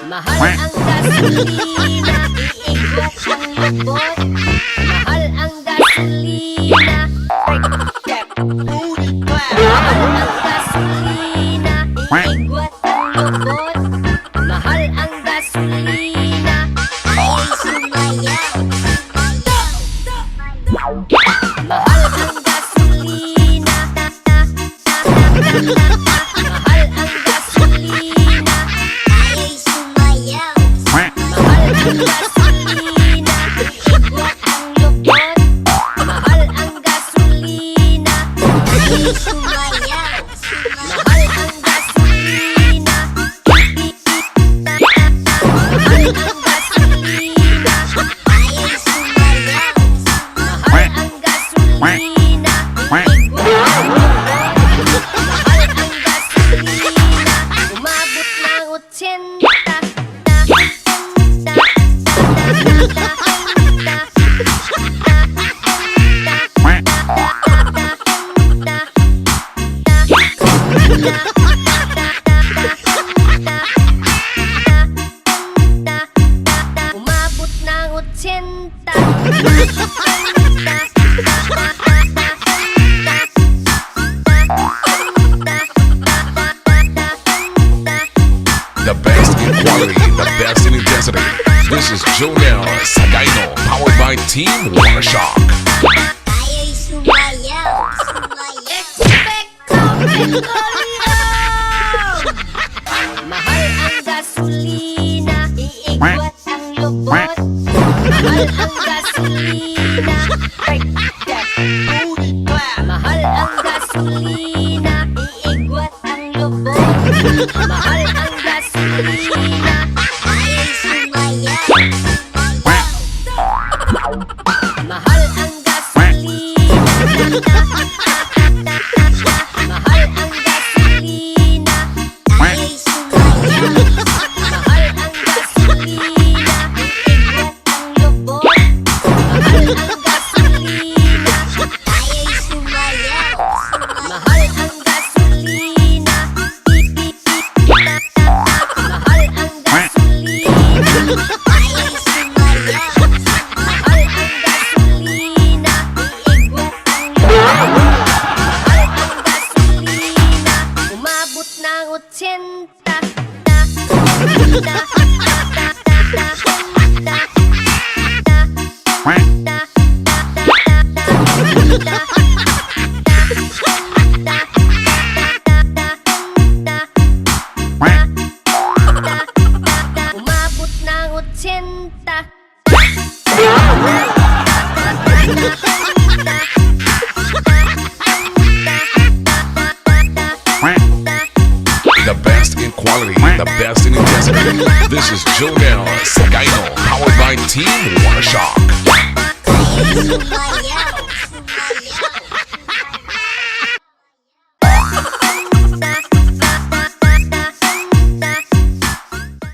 Mahal ang gasolina, iigwat ang lubot. Mahal ang gasolina, mahal ang gasolina, iigwat ang lubot. Mahal ang gasolina, ay sumayaw. Mahal ang gasolina, mahal ang gasolina, ay sumayaw. Mahal ang gasolina, iigwat ang lubot. Mahal ang gasolina, ay sumayaw. Mahal ang gasolina, mahal ang gasolina, ay sumayaw. Mahal ang gasolina, iigwat ang lubot. Mahal ang gasolina, umabot ng 80. Umabot ng 80. The best in quality, the best in intensity. This is Jonel Sagaino, powered by Team Watershock. Ayay sumayaw, sumayaw. Expecto Petroleo! Mahal ang gasolina, iigwat ang lubot. Mahal ang gasolina, break that booty clap. Mahal ang gasolina, iigwat ang lubot. Mahal ang gasolina, Ayay sumayaw. mahal ang gasolina. Mahal ang gasolina, Ayay sumayaw. mahal ang gasolina, iigwat ang lubot. Mahal ang gasolina, Ayay sumayaw. mahal ang gasolina. Mahal ang gasolina, Ayay sumayaw. mahal ang gasolina, iigwat ang lubot. Mahal ang gasolina, umabot ng 80. Umabot ng 80. The best in quality, the best in intensity. This is Jonel Sagaino, powered by Team Watershock. Ayay sumayaw.